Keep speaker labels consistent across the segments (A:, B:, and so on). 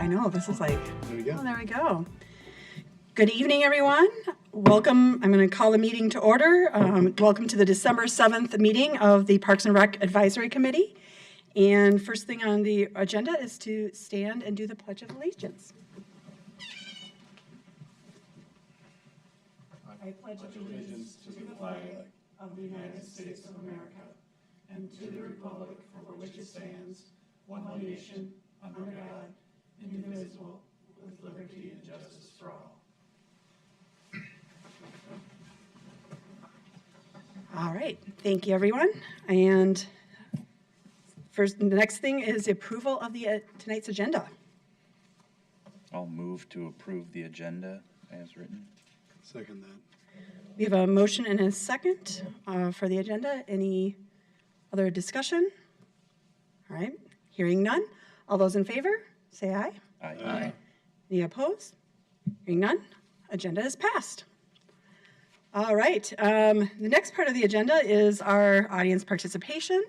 A: I know, this is like,
B: There we go.
A: oh, there we go. Good evening, everyone. Welcome. I'm going to call the meeting to order. Welcome to the December 7th meeting of the Parks and Rec Advisory Committee. And first thing on the agenda is to stand and do the Pledge of Allegiance. I pledge allegiance to the flag of the United States of America and to the republic for which it stands, one nation, under God, indivisible, with liberty and justice for all. All right, thank you, everyone. And first, the next thing is the approval of the tonight's agenda.
C: I'll move to approve the agenda as written.
B: Second that.
A: We have a motion and a second for the agenda. Any other discussion? All right, hearing none. All those in favor, say aye.
C: Aye.
A: Any opposed? Hearing none, agenda is passed. All right, the next part of the agenda is our audience participation.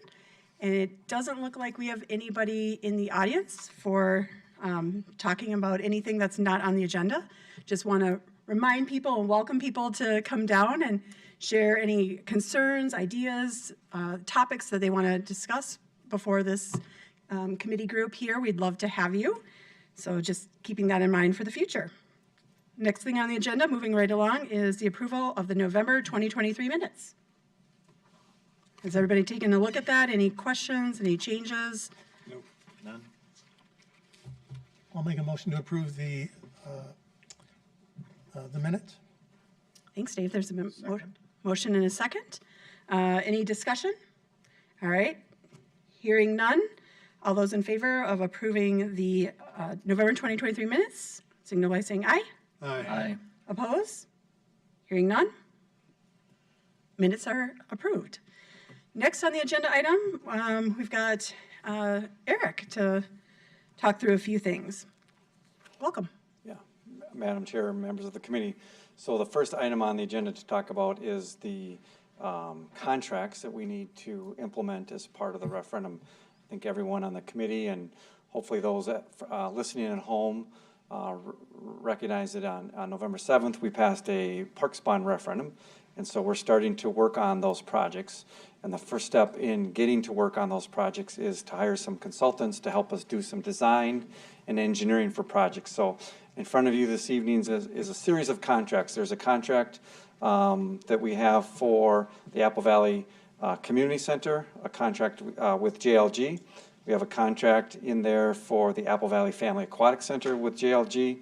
A: And it doesn't look like we have anybody in the audience for talking about anything that's not on the agenda. Just want to remind people and welcome people to come down and share any concerns, ideas, topics that they want to discuss before this committee group here. We'd love to have you. So just keeping that in mind for the future. Next thing on the agenda, moving right along, is the approval of the November 2023 minutes. Has everybody taken a look at that? Any questions, any changes?
B: Nope.
C: None?
D: I'll make a motion to approve the minutes.
A: Thanks, Dave. There's a motion and a second. Any discussion? All right. Hearing none. All those in favor of approving the November 2023 minutes, signal by saying aye.
B: Aye.
A: Oppose? Hearing none. Minutes are approved. Next on the agenda item, we've got Eric to talk through a few things. Welcome.
E: Yeah, Madam Chair, members of the committee. So the first item on the agenda to talk about is the contracts that we need to implement as part of the referendum. I think everyone on the committee and hopefully those that, listening at home recognize that on November 7th we passed a parks bond referendum, and so we're starting to work on those projects. And the first step in getting to work on those projects is to hire some consultants to help us do some design and engineering for projects. So in front of you this evening is a series of contracts. There's a contract that we have for the Apple Valley Community Center, a contract with JLG. We have a contract in there for the Apple Valley Family Aquatic Center with JLG.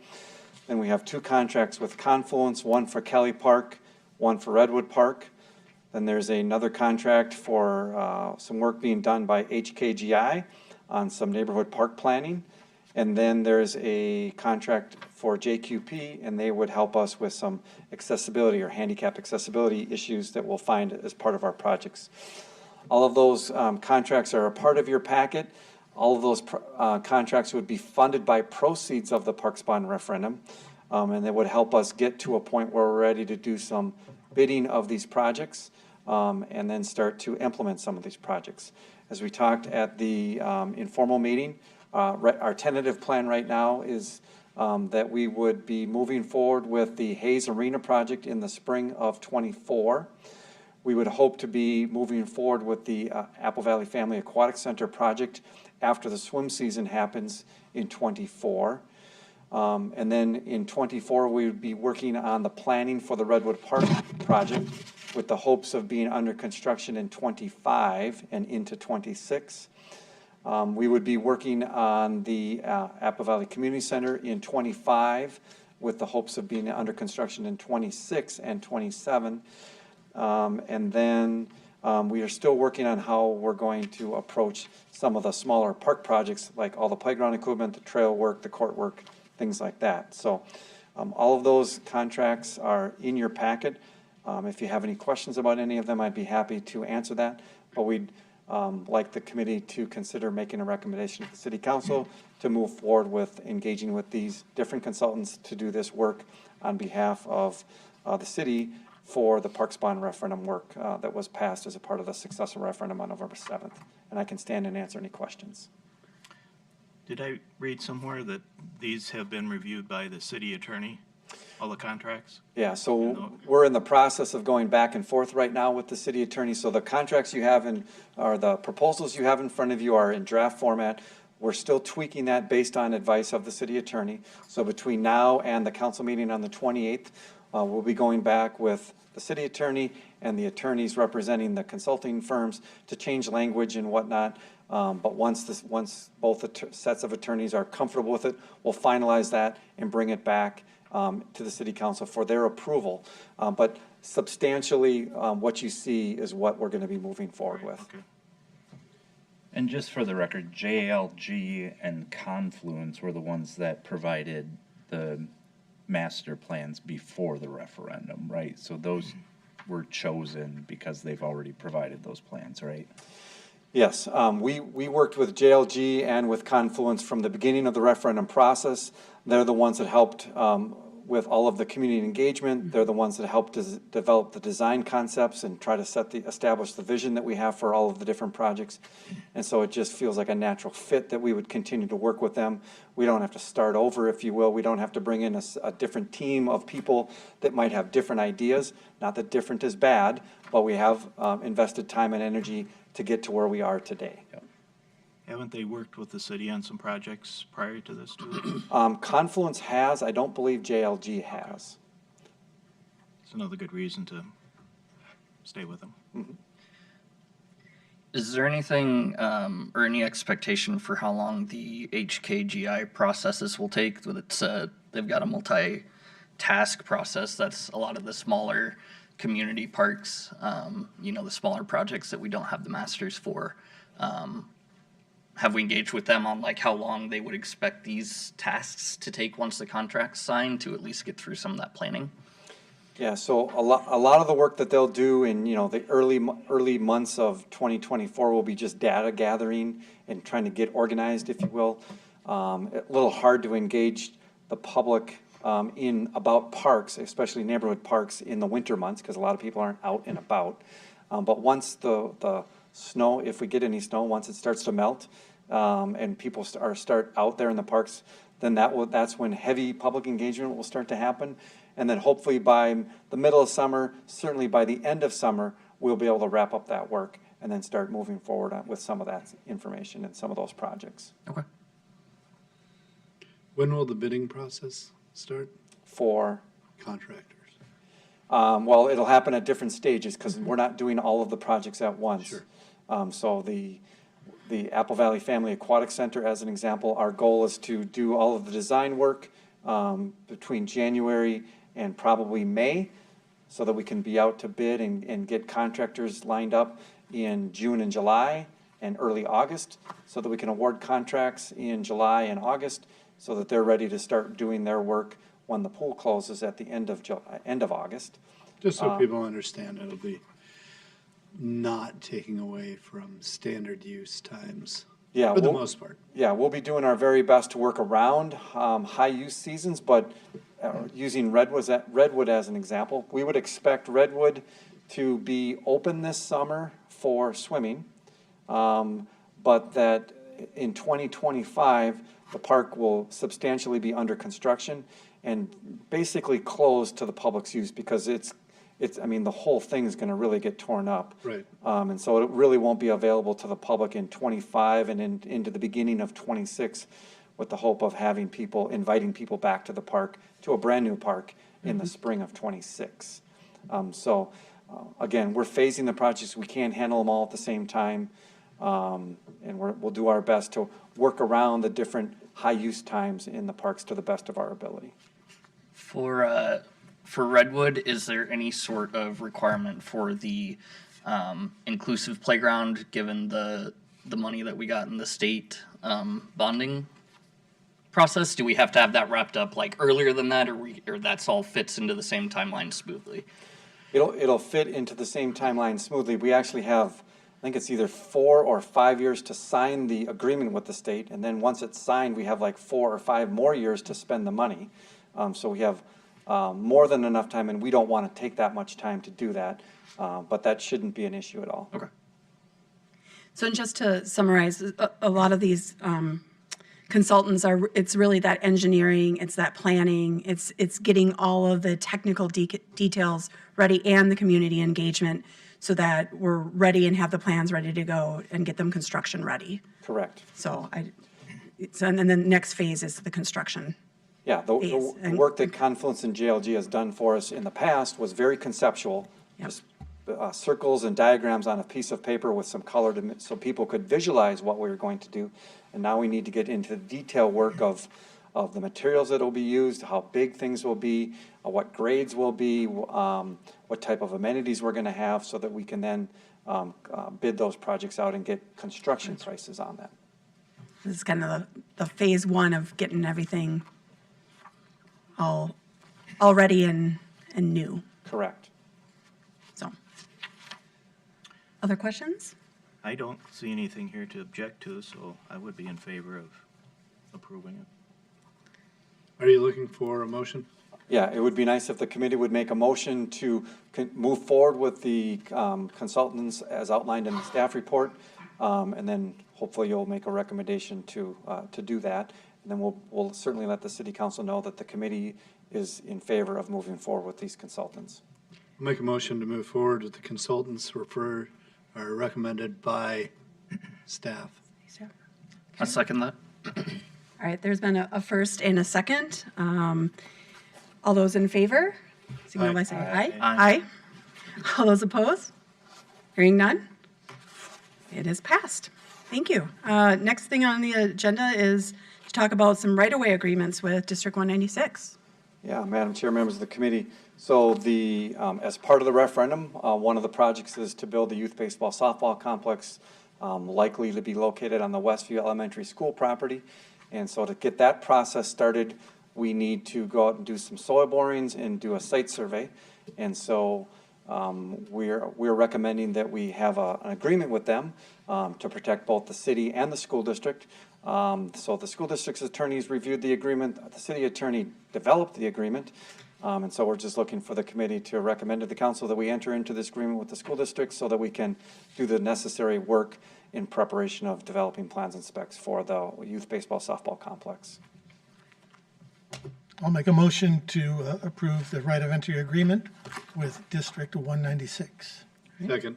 E: Then we have two contracts with Confluence, one for Kelly Park, one for Redwood Park. Then there's another contract for some work being done by HGKi on some neighborhood park planning. And then there's a contract for JQP, and they would help us with some accessibility or handicap accessibility issues that we'll find as part of our projects. All of those contracts are a part of your packet. All of those contracts would be funded by proceeds of the Parks Bond referendum, and they would help us get to a point where we're ready to do some bidding of these projects and then start to implement some of these projects. As we talked at the informal meeting, our tentative plan right now is that we would be moving forward with the Hayes Arena project in the spring of '24. We would hope to be moving forward with the Apple Valley Family Aquatic Center project after the swim season happens in '24. And then in '24, we would be working on the planning for the Redwood Park project with the hopes of being under construction in '25 and into '26. We would be working on the Apple Valley Community Center in '25 with the hopes of being under construction in '26 and '27. And then we are still working on how we're going to approach some of the smaller park projects, like all the playground equipment, the trail work, the court work, things like that. So all of those contracts are in your packet. If you have any questions about any of them, I'd be happy to answer that. But we'd like the committee to consider making a recommendation to the City Council to move forward with engaging with these different consultants to do this work on behalf of the city for the Parks Bond referendum work that was passed as a part of the successor referendum on November 7th. And I can stand and answer any questions.
D: Did I read somewhere that these have been reviewed by the city attorney, all the contracts?
E: Yeah, so we're in the process of going back and forth right now with the city attorney. So the contracts you have or the proposals you have in front of you are in draft format. We're still tweaking that based on advice of the city attorney. So between now and the council meeting on the 28th, we'll be going back with the city attorney and the attorneys representing the consulting firms to change language and whatnot. But once both sets of attorneys are comfortable with it, we'll finalize that and bring it back to the city council for their approval. But substantially, what you see is what we're going to be moving forward with.
D: Okay.
C: And just for the record, JLG and Confluence were the ones that provided the master plans before the referendum, right? So those were chosen because they've already provided those plans, right?
E: Yes, we worked with JLG and with Confluence from the beginning of the referendum process. They're the ones that helped with all of the community engagement. They're the ones that helped develop the design concepts and try to establish the vision that we have for all of the different projects. And so it just feels like a natural fit that we would continue to work with them. We don't have to start over, if you will. We don't have to bring in a different team of people that might have different ideas. Not that different is bad, but we have invested time and energy to get to where we are today.
C: Yep.
D: Haven't they worked with the city on some projects prior to this too?
E: Confluence has, I don't believe JLG has.
D: It's another good reason to stay with them.
F: Is there anything or any expectation for how long the HGKi processes will take? It's they've got a multi-task process. That's a lot of the smaller community parks, the smaller projects that we don't have the masters for. Have we engaged with them on like how long they would expect these tasks to take once the contract's signed to at least get through some of that planning?
E: Yeah, so a lot of the work that they'll do in the early months of 2024 will be just data gathering and trying to get organized, if you will. A little hard to engage the public about parks, especially neighborhood parks in the winter months, because a lot of people aren't out and about. But once the snow, if we get any snow, once it starts to melt and people start out there in the parks, then that's when heavy public engagement will start to happen. And then hopefully by the middle of summer, certainly by the end of summer, we'll be able to wrap up that work and then start moving forward with some of that information and some of those projects.
F: Okay.
B: When will the bidding process start?
E: For
B: Contractors.
E: well, it'll happen at different stages because we're not doing all of the projects at once.
B: Sure.
E: So the Apple Valley Family Aquatic Center, as an example, our goal is to do all of the design work between January and probably May, so that we can be out to bid and get contractors lined up in June and July and early August, so that we can award contracts in July and August, so that they're ready to start doing their work when the pool closes at the end of August.
B: Just so people understand, it'll be not taking away from standard use times.
E: Yeah,
B: For the most part.
E: Yeah, we'll be doing our very best to work around high use seasons, but using Redwood as an example, we would expect Redwood to be open this summer for swimming, but that in 2025, the park will substantially be under construction and basically closed to the public's use, because the whole thing is gonna really get torn up.
B: Right.
E: And so it really won't be available to the public in 25 and into the beginning of 26, with the hope of inviting people back to the park, to a brand new park in the spring of 26. Again, we're phasing the projects. We can't handle them all at the same time. And we'll do our best to work around the different high use times in the parks to the best of our ability.
F: For Redwood, is there any sort of requirement for the inclusive playground, given the money that we got in the state bonding process? Do we have to have that wrapped up like earlier than that, or that's all fits into the same timeline smoothly?
E: It'll fit into the same timeline smoothly. We actually have, I think it's either 4 or 5 years to sign the agreement with the state, and then once it's signed, we have like 4 or 5 more years to spend the money. So we have more than enough time, and we don't want to take that much time to do that, but that shouldn't be an issue at all.
F: Okay.
A: So just to summarize, a lot of these consultants are, it's really that engineering, it's that planning, it's getting all of the technical details ready and the community engagement so that we're ready and have the plans ready to go and get them construction ready.
E: Correct.
A: So and then the next phase is the construction.
E: Yeah, the work that Confluence and JLG has done for us in the past was very conceptual.
A: Yep.
E: Just circles and diagrams on a piece of paper with some color so people could visualize what we were going to do. And now we need to get into the detail work of the materials that will be used, how big things will be, what grades will be, what type of amenities we're going to have, so that we can then bid those projects out and get construction prices on that.
A: This is kind of the phase one of getting everything all ready and new.
E: Correct.
A: So, other questions?
D: I don't see anything here to object to, so I would be in favor of approving it.
B: Are you looking for a motion?
E: Yeah, it would be nice if the committee would make a motion to move forward with the consultants as outlined in the staff report, and then hopefully you'll make a recommendation to do that. And then we'll certainly let the city council know that the committee is in favor of moving forward with these consultants.
B: I'll make a motion to move forward with the consultants are recommended by staff.
F: I second that.
A: All right, there's been a first and a second. All those in favor, signal by saying aye. Aye. All those opposed? Hearing none? It is passed. Thank you. Next thing on the agenda is to talk about some right-of-way agreements with District 196.
E: Yeah, Madam Chair, members of the committee. So as part of the referendum, one of the projects is to build a youth baseball softball complex, likely to be located on the Westview Elementary School property. And so to get that process started, we need to go out and do some soil borings and do a site survey. And so we're recommending that we have an agreement with them to protect both the city and the school district. So the school district's attorneys reviewed the agreement, the city attorney developed the agreement, and so we're just looking for the committee to recommend to the council that we enter into this agreement with the school district so that we can do the necessary work in preparation of developing plans and specs for the youth baseball softball complex.
G: I'll make a motion to approve the right of entry agreement with District 196.
B: Second.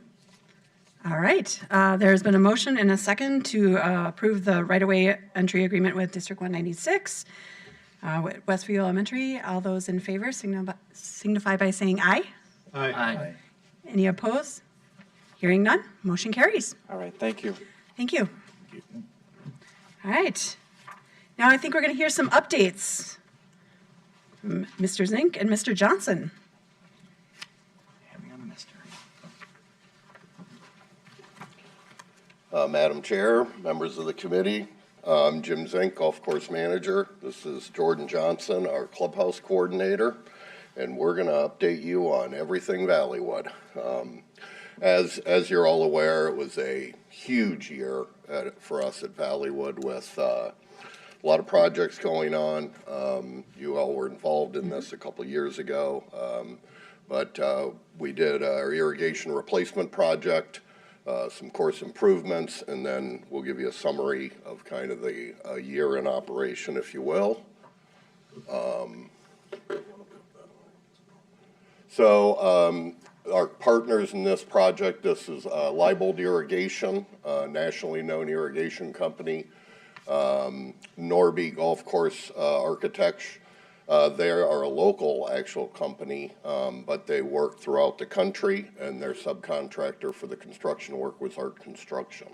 A: All right, there's been a motion and a second to approve the right-of-way entry agreement with District 196. Westview Elementary, all those in favor signify by saying aye.
B: Aye.
A: Any opposed? Hearing none, motion carries.
E: All right, thank you.
A: Thank you. All right, now I think we're going to hear some updates from Mr. Zinck and Mr. Johnson.
H: Madam Chair, members of the committee, I'm Jim Zinck, Golf Course Manager. This is Jordan Johnson, our Clubhouse Coordinator, and we're going to update you on everything Valleywood. As you're all aware, it was a huge year for us at Valleywood with a lot of projects going on. You all were involved in this a couple years ago, but we did our irrigation replacement project, some course improvements, and then we'll give you a summary of kind of the year in operation, if you will. Our partners in this project, this is Leibold Irrigation, a nationally known irrigation company, Norby Golf Course Architects. They are a local actual company, but they work throughout the country, and their subcontractor for the construction work was Art Construction.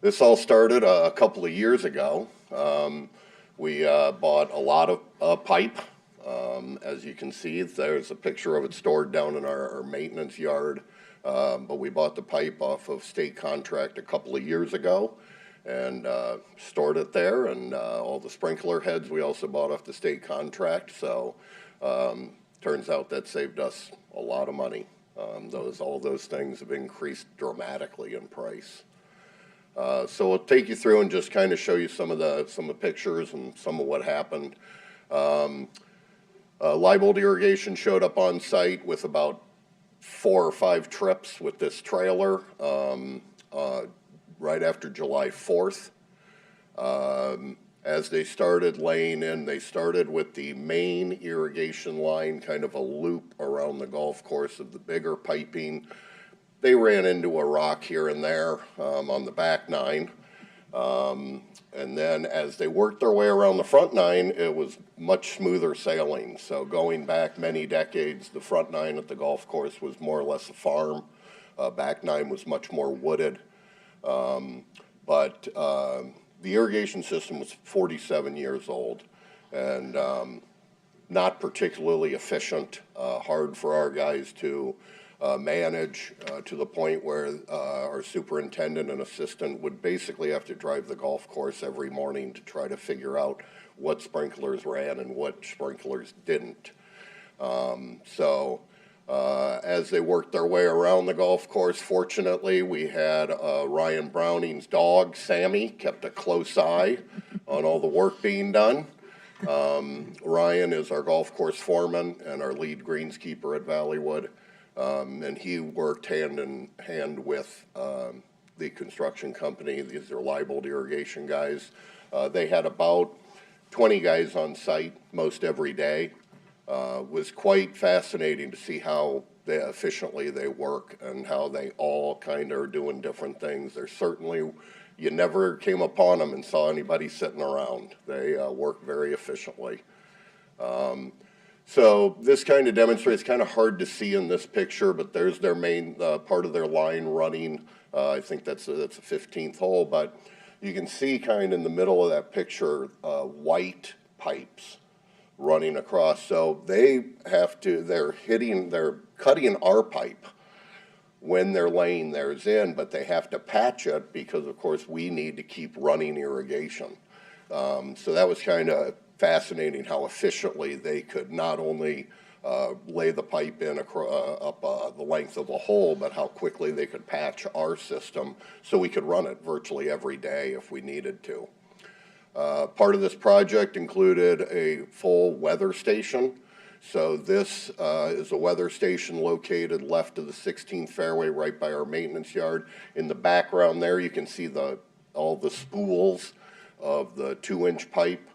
H: This all started a couple of years ago. We bought a lot of pipe. As you can see, there's a picture of it stored down in our maintenance yard, but we bought the pipe off of state contract a couple of years ago and stored it there, and all the sprinkler heads we also bought off the state contract. So turns out that saved us a lot of money. All those things have increased dramatically in price. So I'll take you through and just kind of show you some of the pictures and some of what happened. Leibold Irrigation showed up on site with about 4 or 5 trips with this trailer right after July 4th. As they started laying in, they started with the main irrigation line, kind of a loop around the golf course of the bigger piping. They ran into a rock here and there on the back nine. And then as they worked their way around the front nine, it was much smoother sailing. So going back many decades, the front nine at the golf course was more or less a farm. Back nine was much more wooded. But the irrigation system was 47 years old and not particularly efficient, hard for our guys to manage to the point where our superintendent and assistant would basically have to drive the golf course every morning to try to figure out what sprinklers ran and what sprinklers didn't. As they worked their way around the golf course, fortunately, we had Ryan Browning's dog, Sammy, kept a close eye on all the work being done. Ryan is our golf course foreman and our lead greenskeeper at Valleywood. And he worked hand in hand with the construction company. These are Leibold irrigation guys. They had about 20 guys on site most every day. Was quite fascinating to see how efficiently they work and how they all kind of are doing different things. There's certainly, you never came upon them and saw anybody sitting around. They work very efficiently. So this kind of demonstrates, kind of hard to see in this picture, but there's their main part of their line running. I think that's a 15th hole, but you can see kind of in the middle of that picture white pipes running across. So they're cutting our pipe when they're laying theirs in, but they have to patch it because, of course, we need to keep running irrigation. So that was kind of fascinating how efficiently they could not only lay the pipe in up the length of a hole, but how quickly they could patch our system so we could run it virtually every day if we needed to. Part of this project included a full weather station. So this is a weather station located left of the 16th fairway right by our maintenance yard. In the background there you can see all the spools of the 2-inch pipe.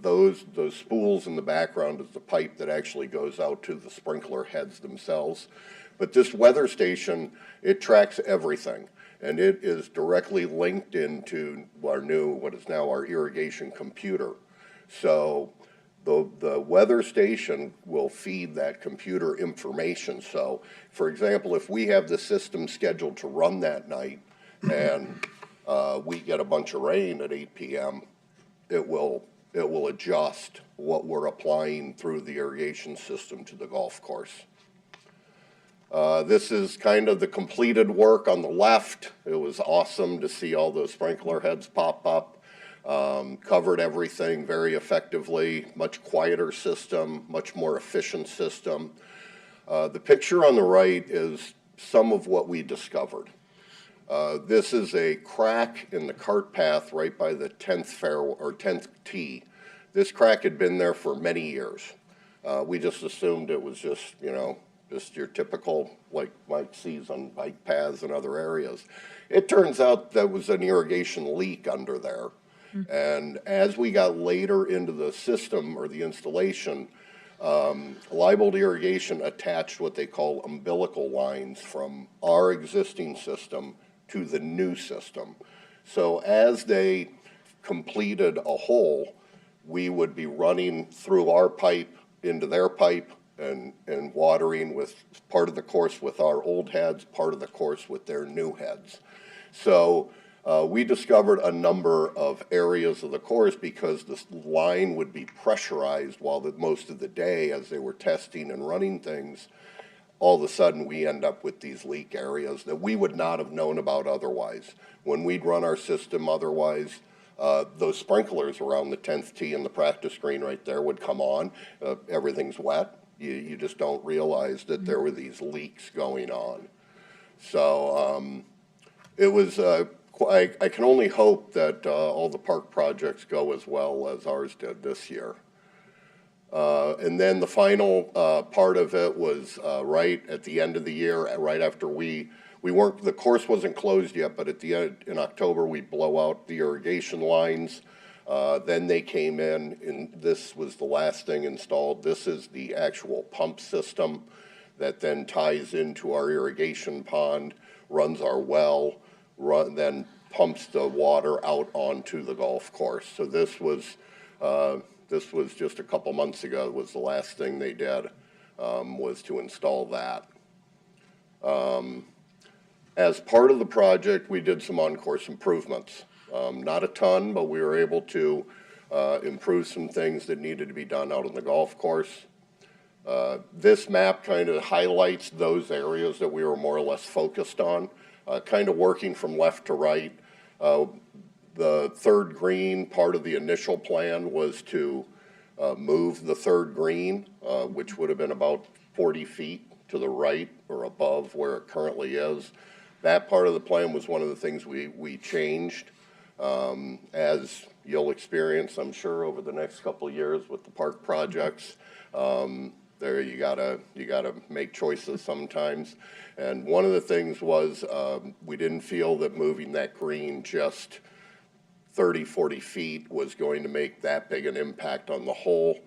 H: Those spools in the background is the pipe that actually goes out to the sprinkler heads themselves. But this weather station, it tracks everything, and it is directly linked into what is now our irrigation computer. So the weather station will feed that computer information. So, for example, if we have the system scheduled to run that night and we get a bunch of rain at 8 p.m., it will adjust what we're applying through the irrigation system to the golf course. This is kind of the completed work on the left. It was awesome to see all those sprinkler heads pop up. Covered everything very effectively, much quieter system, much more efficient system. The picture on the right is some of what we discovered. This is a crack in the cart path right by the 10th fairway or 10th tee. This crack had been there for many years. We just assumed it was just your typical, like Mike sees on bike paths and other areas. It turns out that was an irrigation leak under there. And as we got later into the system or the installation, Leibold Irrigation attached what they call umbilical lines from our existing system to the new system. So as they completed a hole, we would be running through our pipe into their pipe and watering with part of the course with our old heads, part of the course with their new heads. So we discovered a number of areas of the course because this line would be pressurized while most of the day as they were testing and running things. All of a sudden we end up with these leak areas that we would not have known about otherwise. When we'd run our system otherwise, those sprinklers around the 10th tee and the practice green right there would come on. Everything's wet. You just don't realize that there were these leaks going on. So it was, I can only hope that all the park projects go as well as ours did this year. And then the final part of it was right at the end of the year, right after we the course wasn't closed yet, but at the end, in October, we blow out the irrigation lines. Then they came in, and this was the last thing installed. This is the actual pump system that then ties into our irrigation pond, runs our well, then pumps the water out onto the golf course. So this was just a couple months ago, was the last thing they did, was to install that. As part of the project, we did some on-course improvements. Not a ton, but we were able to improve some things that needed to be done out on the golf course. This map kind of highlights those areas that we were more or less focused on, kind of working from left to right. The third green, part of the initial plan was to move the third green, which would have been about 40 feet to the right or above where it currently is. That part of the plan was one of the things we changed. As you'll experience, I'm sure, over the next couple of years with the park projects, there you gotta make choices sometimes. And one of the things was we didn't feel that moving that green just 30, 40 feet was going to make that big an impact on the hole.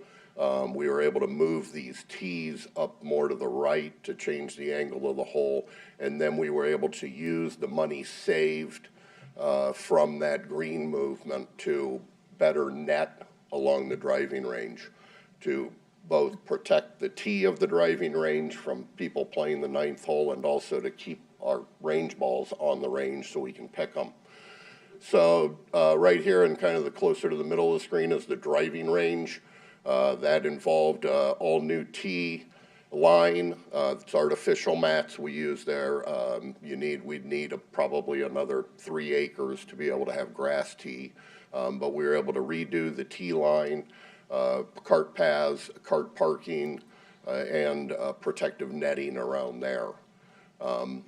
H: We were able to move these tees up more to the right to change the angle of the hole, and then we were able to use the money saved from that green movement to better net along the driving range, to both protect the tee of the driving range from people playing the ninth hole, and also to keep our range balls on the range so we can pick them. So right here and kind of the closer to the middle of the screen is the driving range. That involved all new tee line. It's artificial mats we use there. We'd need probably another 3 acres to be able to have grass tee. But we were able to redo the tee line, cart paths, cart parking, and protective netting around there.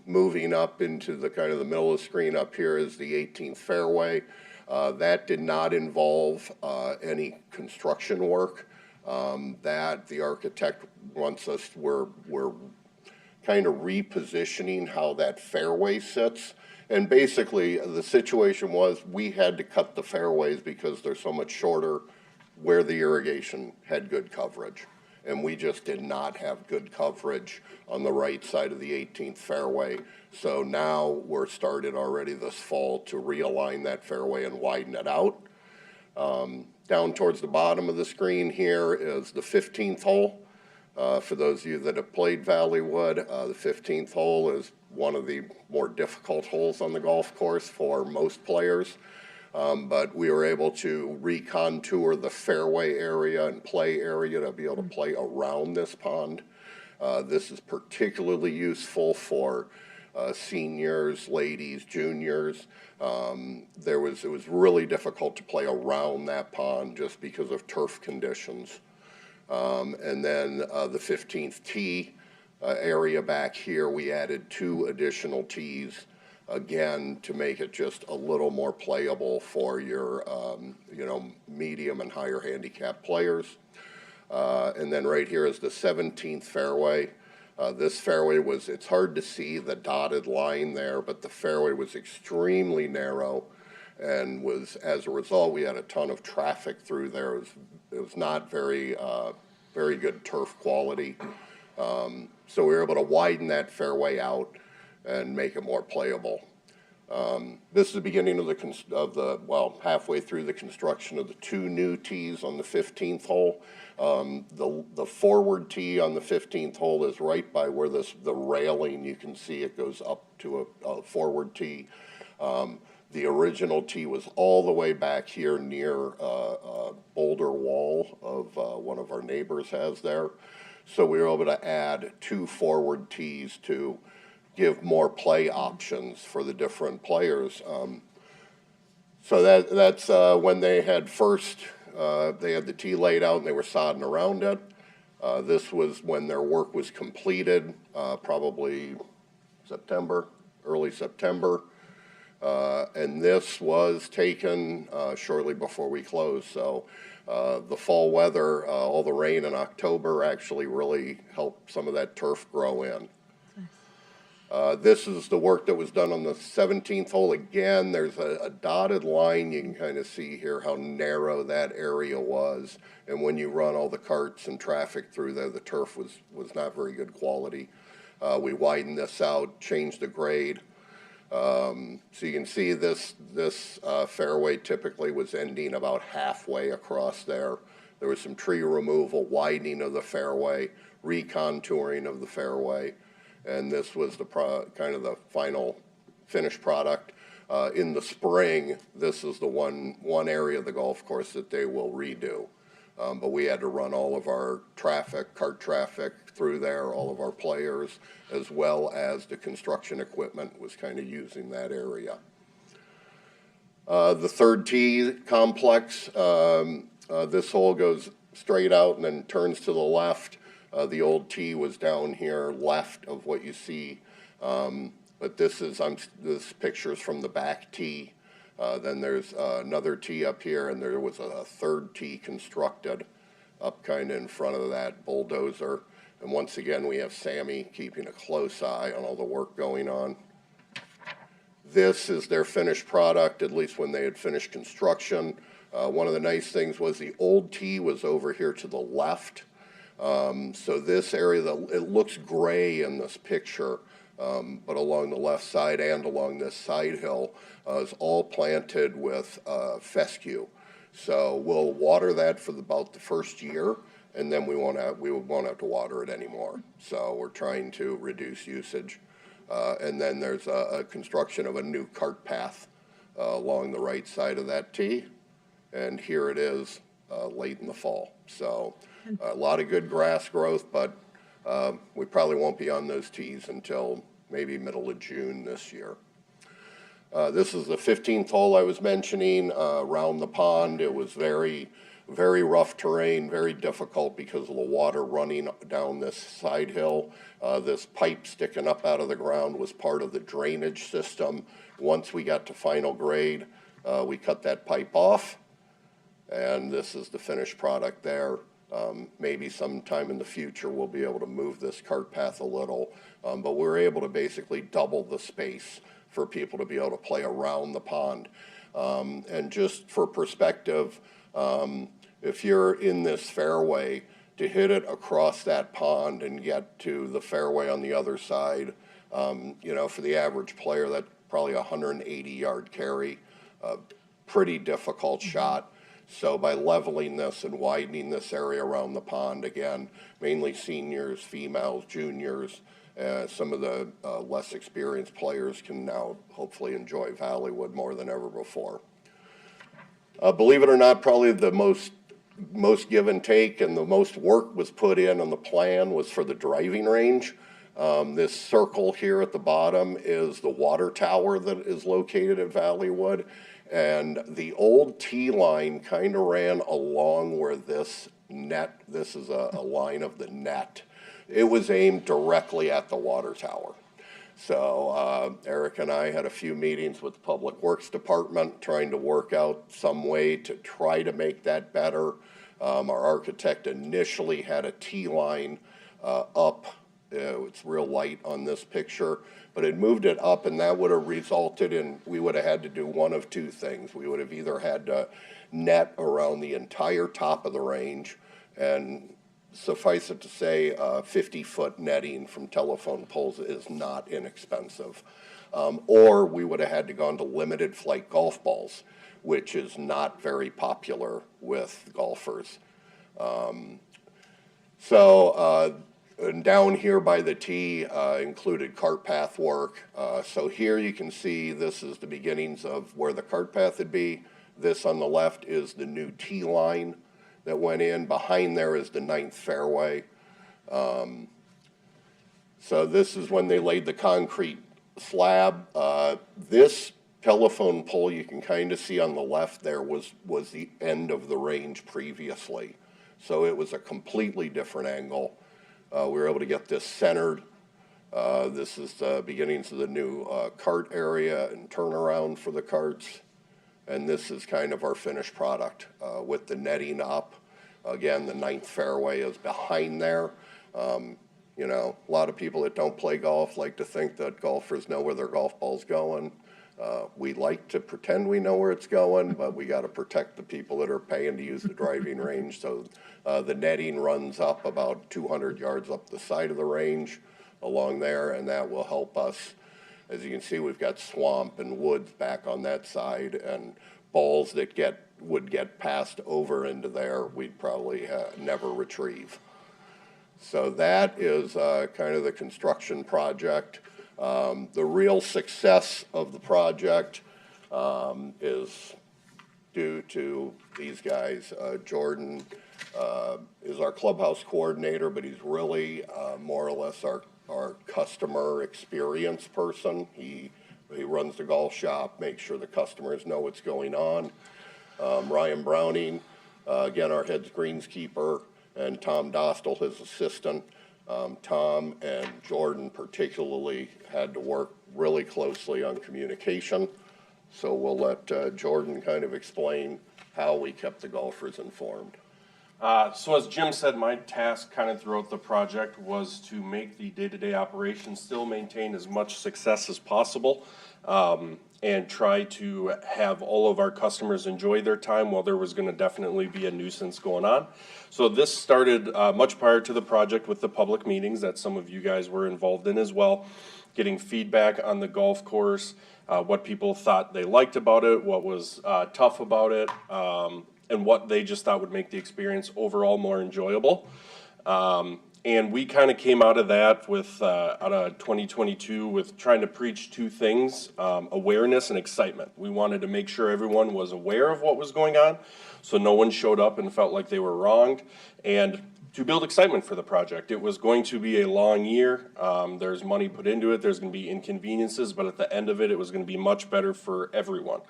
H: Moving up into the kind of the middle of the screen up here is the 18th fairway. That did not involve any construction work. That the architect wants us, we're kind of repositioning how that fairway sits. And basically the situation was we had to cut the fairways because they're so much shorter where the irrigation had good coverage. And we just did not have good coverage on the right side of the 18th fairway. So now we're started already this fall to realign that fairway and widen it out. Down towards the bottom of the screen here is the 15th hole. For those of you that have played Valleywood, the 15th hole is one of the more difficult holes on the golf course for most players. But we were able to recontour the fairway area and play area to be able to play around this pond. This is particularly useful for seniors, ladies, juniors. It was really difficult to play around that pond just because of turf conditions. And then the 15th tee area back here, we added 2 additional tees, again, to make it just a little more playable for your, medium and higher handicap players. And then right here is the 17th fairway. This fairway it's hard to see the dotted line there, but the fairway was extremely narrow, and as a result, we had a ton of traffic through there. It was not very good turf quality. So we were able to widen that fairway out and make it more playable. This is the beginning of halfway through the construction of the 2 new tees on the 15th hole. The forward tee on the 15th hole is right by where the railing, you can see it goes up to a forward tee. The original tee was all the way back here near a boulder wall of one of our neighbors has there. So we were able to add 2 forward tees to give more play options for the different players. So that's when they had they had the tee laid out and they were sodding around it. This was when their work was completed, probably early September. And this was taken shortly before we closed. So the fall weather, all the rain in October actually really helped some of that turf grow in. This is the work that was done on the 17th hole. Again, there's a dotted line. You can kind of see here how narrow that area was. And when you run all the carts and traffic through there, the turf was not very good quality. We widened this out, changed the grade. So you can see this fairway typically was ending about halfway across there. There was some tree removal, widening of the fairway, recontouring of the fairway. And this was the kind of the final finished product. In the spring, this is the one area of the golf course that they will redo. But we had to run all of our traffic, cart traffic through there, all of our players, as well as the construction equipment was kind of using that area. The third tee complex, this hole goes straight out and then turns to the left. The old tee was down here left of what you see, but this picture is from the back tee. Then there's another tee up here, and there was a third tee constructed up kind of in front of that bulldozer. And once again, we have Sammy keeping a close eye on all the work going on. This is their finished product, at least when they had finished construction. One of the nice things was the old tee was over here to the left. So this area, it looks gray in this picture, but along the left side and along this side hill is all planted with fescue. So we'll water that for about the first year, and then we won't have to water it anymore. So we're trying to reduce usage. And then there's a construction of a new cart path along the right side of that tee, and here it is late in the fall. So a lot of good grass growth, but we probably won't be on those tees until maybe middle of June this year. This is the 15th hole I was mentioning, around the pond. It was very, very rough terrain, very difficult because of the water running down this side hill. This pipe sticking up out of the ground was part of the drainage system. Once we got to final grade, we cut that pipe off, and this is the finished product there. Maybe sometime in the future we'll be able to move this cart path a little, but we're able to basically double the space for people to be able to play around the pond. And just for perspective, if you're in this fairway, to hit it across that pond and get to the fairway on the other side, you know, for the average player, that's probably a 180-yard carry, pretty difficult shot. So by leveling this and widening this area around the pond, again, mainly seniors, females, juniors, some of the less experienced players can now hopefully enjoy Valleywood more than ever before. Believe it or not, probably the most give and take and the most work was put in on the plan was for the driving range. This circle here at the bottom is the water tower that is located at Valleywood. And the old tee line kind of ran along where this is a line of the net. It was aimed directly at the water tower. So Eric and I had a few meetings with the Public Works Department trying to work out some way to try to make that better. Our architect initially had a tee line up. It's real light on this picture, but it moved it up, and that would have resulted in, we would have had to do one of two things. We would have either had to net around the entire top of the range, and suffice it to say, 50-foot netting from telephone poles is not inexpensive. Or we would have had to gone to limited flight golf balls, which is not very popular with golfers. And down here by the tee included cart path work. So here you can see this is the beginnings of where the cart path would be. This on the left is the new tee line that went in. Behind there is the 9th fairway. So this is when they laid the concrete slab. This telephone pole you can kind of see on the left there was the end of the range previously. So it was a completely different angle. We were able to get this centered. This is the beginnings of the new cart area and turnaround for the carts. And this is kind of our finished product with the netting up. Again, the 9th fairway is behind there. You know, a lot of people that don't play golf like to think that golfers know where their golf ball's going. We like to pretend we know where it's going, but we got to protect the people that are paying to use the driving range. So the netting runs up about 200 yards up the side of the range along there, and that will help us. As you can see, we've got swamp and woods back on that side, and balls that would get passed over into there, we'd probably never retrieve. So that is kind of the construction project. The real success of the project is due to these guys. Jordan is our clubhouse coordinator, but he's really more or less our customer experience person. He runs the golf shop, makes sure the customers know what's going on. Ryan Browning, again, our head greenskeeper, and Tom Dostal, his assistant. Tom and Jordan particularly had to work really closely on communication. So we'll let Jordan kind of explain how we kept the golfers informed.
I: So as Jim said, my task kind of throughout the project was to make the day-to-day operation still maintain as much success as possible, and try to have all of our customers enjoy their time while there was going to definitely be a nuisance going on. So this started much prior to the project with the public meetings that some of you guys were involved in as well, getting feedback on the golf course, what people thought they liked about it, what was tough about it, and what they just thought would make the experience overall more enjoyable. And we kind of came out of that with, out of 2022, with trying to preach two things, awareness and excitement. We wanted to make sure everyone was aware of what was going on, so no one showed up and felt like they were wronged, and to build excitement for the project. It was going to be a long year. There's money put into it. There's going to be inconveniences, but at the end of it, it was going to be much better for everyone.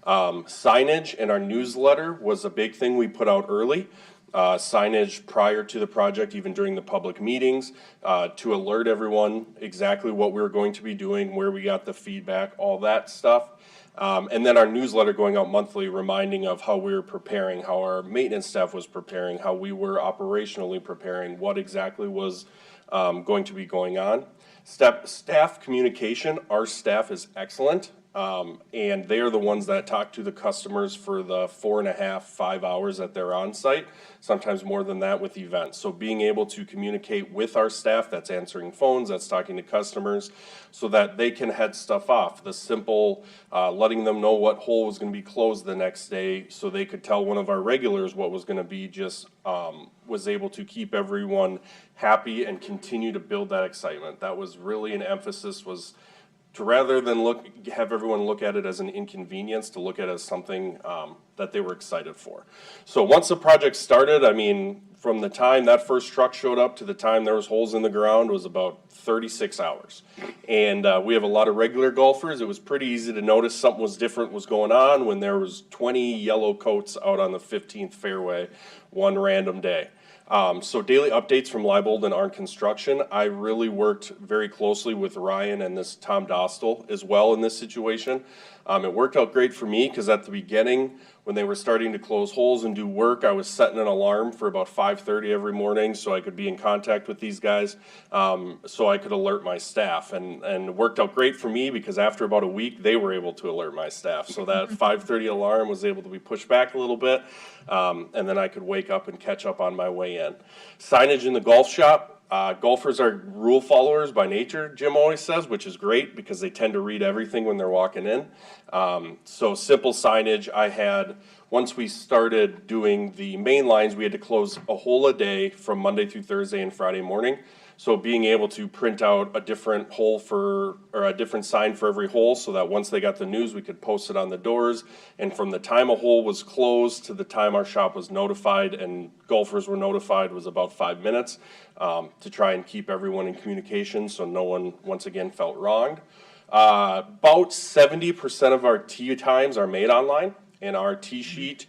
I: Signage in our newsletter was a big thing we put out early. Signage prior to the project, even during the public meetings, to alert everyone exactly what we were going to be doing, where we got the feedback, all that stuff. And then our newsletter going out monthly, reminding of how we were preparing, how our maintenance staff was preparing, how we were operationally preparing, what exactly was going to be going on. Staff communication, our staff is excellent. And they are the ones that talk to the customers for the 4.5, 5 hours that they're on site, sometimes more than that with events. So being able to communicate with our staff that's answering phones, that's talking to customers, so that they can head stuff off. The simple letting them know what hole was going to be closed the next day, so they could tell one of our regulars what was going to be, just was able to keep everyone happy and continue to build that excitement. That was really an emphasis, was to rather than have everyone look at it as an inconvenience, to look at it as something that they were excited for. So once the project started, I mean, from the time that first truck showed up to the time there was holes in the ground was about 36 hours. And we have a lot of regular golfers. It was pretty easy to notice something was different was going on when there was 20 yellow coats out on the 15th fairway one random day. So daily updates from Leibold and our construction. I really worked very closely with Ryan and this Tom Dostal as well in this situation. It worked out great for me because at the beginning, when they were starting to close holes and do work, I was setting an alarm for about 5:30 every morning so I could be in contact with these guys, so I could alert my staff. And it worked out great for me because after about a week, they were able to alert my staff. So that 5:30 alarm was able to be pushed back a little bit, and then I could wake up and catch up on my way in. Signage in the golf shop. Golfers are rule followers by nature, Jim always says, which is great because they tend to read everything when they're walking in. So simple signage. I had, once we started doing the main lines, we had to close a hole a day from Monday through Thursday and Friday morning. So being able to print out a different hole for, or a different sign for every hole, so that once they got the news, we could post it on the doors. And from the time a hole was closed to the time our shop was notified and golfers were notified was about 5 minutes, to try and keep everyone in communication so no one, once again, felt wronged. About 70% of our tee times are made online, and our tee sheet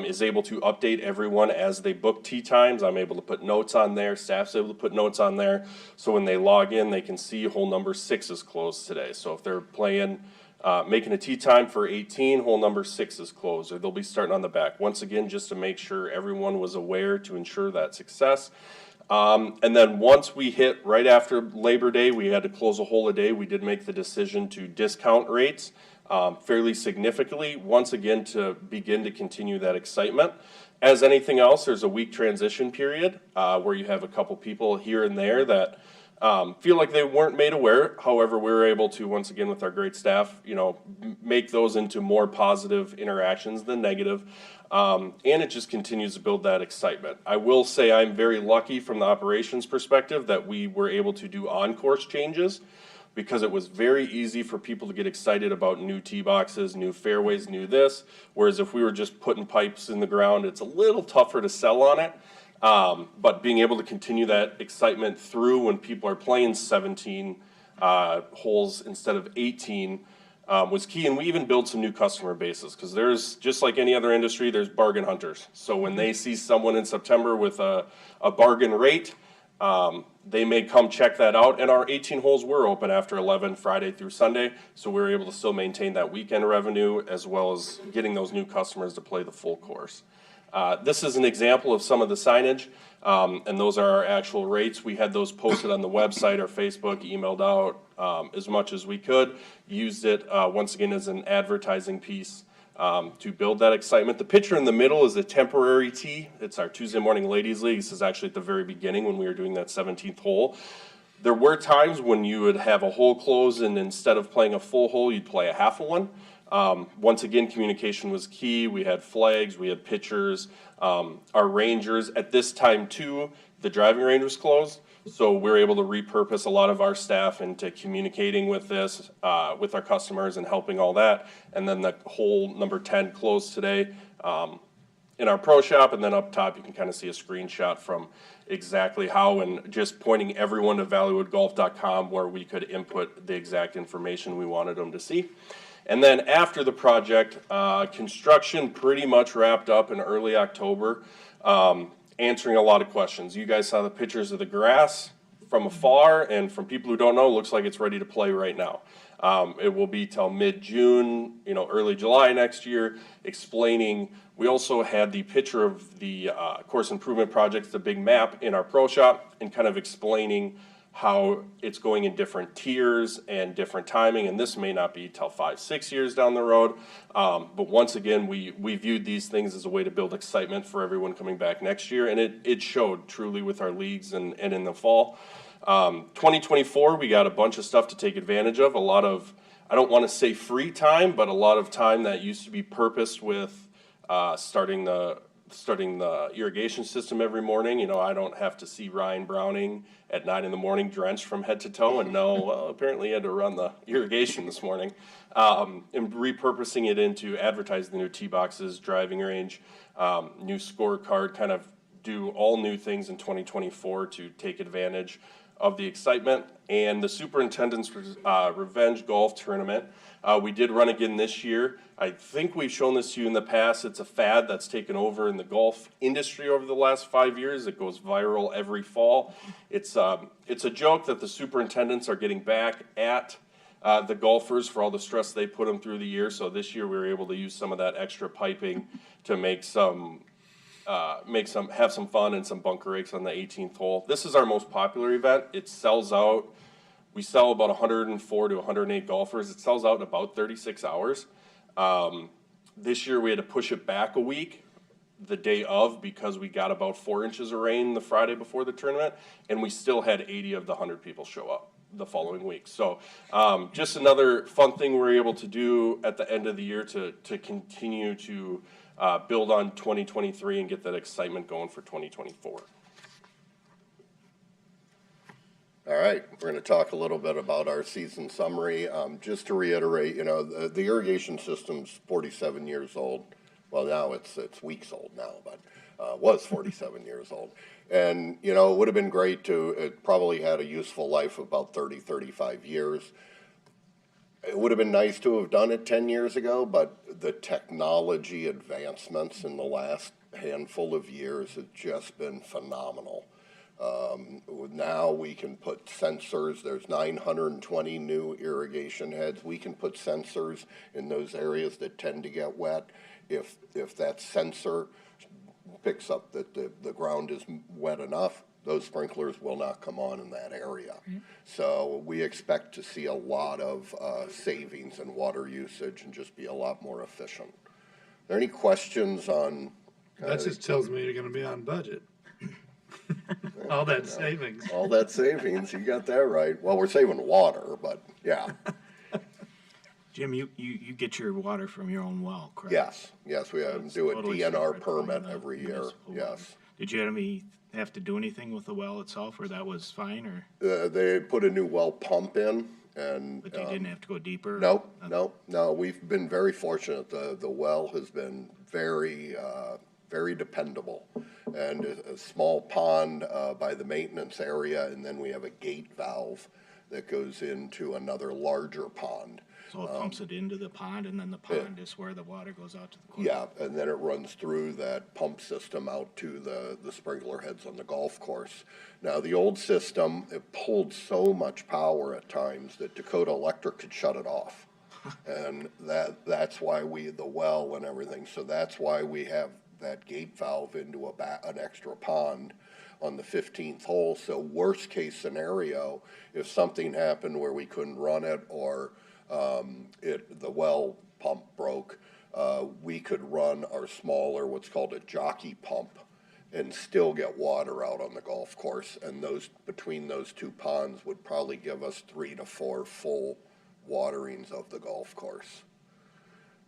I: is able to update everyone as they book tee times. I'm able to put notes on there, staff's able to put notes on there, so when they log in, they can see hole number 6 is closed today. So if they're playing, making a tee time for 18, hole number 6 is closed, or they'll be starting on the back. Once again, just to make sure everyone was aware to ensure that success. And then once we hit right after Labor Day, we had to close a whole day. We did make the decision to discount rates fairly significantly, once again to begin to continue that excitement. As anything else, there's a week transition period where you have a couple people here and there that feel like they weren't made aware. However, we were able to, once again, with our great staff, make those into more positive interactions than negative. And it just continues to build that excitement. I will say I'm very lucky from the operations perspective that we were able to do on-course changes, because it was very easy for people to get excited about new tee boxes, new fairways, new this. Whereas if we were just putting pipes in the ground, it's a little tougher to sell on it. But being able to continue that excitement through when people are playing 17 holes instead of 18 was key. And we even built some new customer bases, because there's, just like any other industry, there's bargain hunters. So when they see someone in September with a bargain rate, they may come check that out. And our 18 holes were open after 11 Friday through Sunday, so we were able to still maintain that weekend revenue as well as getting those new customers to play the full course. This is an example of some of the signage, and those are our actual rates. We had those posted on the website or Facebook, emailed out as much as we could. Used it once again as an advertising piece to build that excitement. The picture in the middle is a temporary tee. It's our Tuesday morning ladies league. This is actually at the very beginning when we were doing that 17th hole. There were times when you would have a hole close, and instead of playing a full hole, you'd play a half a one. Once again, communication was key. We had flags, we had pitchers, our rangers. At this time too, the driving range was closed, so we were able to repurpose a lot of our staff into communicating with this, with our customers and helping all that. And then the hole number 10 closed today in our pro shop, and then up top you can kind of see a screenshot from exactly how, and just pointing everyone to valleywoodgolf.com where we could input the exact information we wanted them to see. And then after the project, construction pretty much wrapped up in early October, answering a lot of questions. You guys saw the pictures of the grass from afar, and from people who don't know, it looks like it's ready to play right now. It will be till mid-June, early July next year, explaining. We also had the picture of the course improvement projects, the big map in our pro shop, and kind of explaining how it's going in different tiers and different timing, and this may not be till 5-6 years down the road. But once again, we viewed these things as a way to build excitement for everyone coming back next year, and it showed truly with our leagues and in the fall. 2024, we got a bunch of stuff to take advantage of. A lot of, I don't want to say free time, but a lot of time that used to be purposed with starting the irrigation system every morning. I don't have to see Ryan Browning at 9 in the morning drenched from head to toe and know, well, apparently he had to run the irrigation this morning. And repurposing it into advertising the new tee boxes, driving range, new scorecard, kind of do all new things in 2024 to take advantage of the excitement. And the Superintendent's Revenge Golf Tournament, we did run again this year. I think we've shown this to you in the past. It's a fad that's taken over in the golf industry over the last 5 years. It goes viral every fall. It's a joke that the superintendents are getting back at the golfers for all the stress they put them through the year. So this year we were able to use some of that extra piping to have some fun and some bunker rakes on the 18th hole. This is our most popular event. It sells out. We sell about 104 to 108 golfers. It sells out in about 36 hours. This year we had to push it back a week, the day of, because we got about 4 inches of rain the Friday before the tournament, and we still had 80 of the 100 people show up the following week. So just another fun thing we're able to do at the end of the year to continue to build on 2023 and get that excitement going for 2024.
H: All right, we're going to talk a little bit about our season summary. Just to reiterate, the irrigation system's 47 years old. Well, now it's weeks old now, but was 47 years old. And, it would have been great it probably had a useful life of about 30, 35 years. It would have been nice to have done it 10 years ago, but the technology advancements in the last handful of years have just been phenomenal. Now we can put sensors. There's 920 new irrigation heads. We can put sensors in those areas that tend to get wet. If that sensor picks up that the ground is wet enough, those sprinklers will not come on in that area. So we expect to see a lot of savings in water usage and just be a lot more efficient. Are there any questions on?
B: That just tells me you're gonna be on budget. All that savings.
H: All that savings, you got that right. Well, we're saving water, but yeah,
D: Jim, you get your water from your own well, correct?
H: yes, we
D: It's
H: do a
D: totally
H: DNR
D: separate from
H: permit
D: the
H: every year,
D: municipal water.
H: yes.
D: Did you have to do anything with the well itself, or that was fine, or,
H: They put a new well pump in and.
D: but you didn't have to go deeper?
H: No, we've been very fortunate. The well has been very, very dependable. And a small pond by the maintenance area, and then we have a gate valve that goes into another larger pond.
D: So it pumps it into the pond, and then the pond is where the water goes out to the course?
H: Yeah, and then it runs through that pump system out to the sprinkler heads on the golf course. Now, the old system, it pulled so much power at times that Dakota Electric could shut it off. And that's why the well and everything, so that's why we have that gate valve into an extra pond on the 15th hole. So worst case scenario, if something happened where we couldn't run it or the well pump broke, we could run our smaller, what's called a jockey pump, and still get water out on the golf course. And between those two ponds would probably give us 3 to 4 full waterings of the golf course.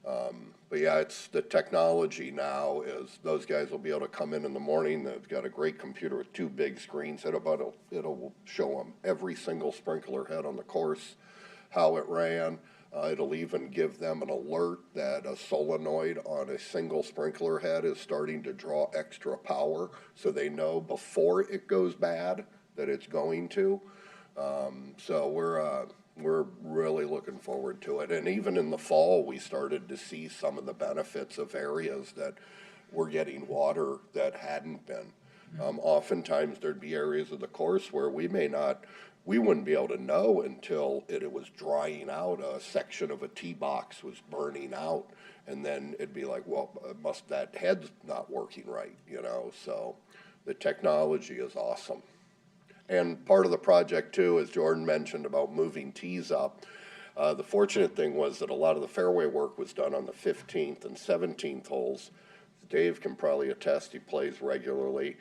H: But yeah, it's the technology now is those guys will be able to come in the morning. They've got a great computer with 2 big screens. It'll show them every single sprinkler head on the course, how it ran. It'll even give them an alert that a solenoid on a single sprinkler head is starting to draw extra power, so they know before it goes bad that it's going to. So we're really looking forward to it. And even in the fall, we started to see some of the benefits of areas that were getting water that hadn't been. Oftentimes there'd be areas of the course where we wouldn't be able to know until it was drying out. A section of a tee box was burning out, and then it'd be like, well, that head's not working right, so the technology is awesome. And part of the project too, as Jordan mentioned about moving tees up, the fortunate thing was that a lot of the fairway work was done on the 15th and 17th holes. Dave can probably attest, he plays regularly.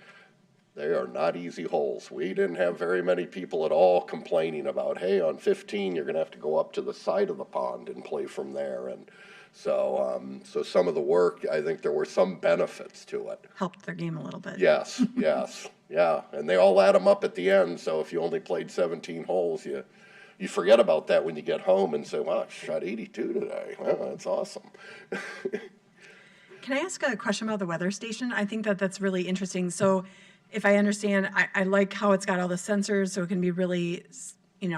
H: They are not easy holes. We didn't have very many people at all complaining about, hey, on 15, you're going to have to go up to the side of the pond and play from there. And so some of the work, I think there were some benefits to it.
A: Helped their game a little bit.
H: Yes, yeah. And they all add them up at the end. So if you only played 17 holes, you forget about that when you get home and say, wow, I shot 82 today. Well, that's awesome.
A: Can I ask a question about the weather station? I think that's really interesting. So if I understand, I like how it's got all the sensors, so it can be really,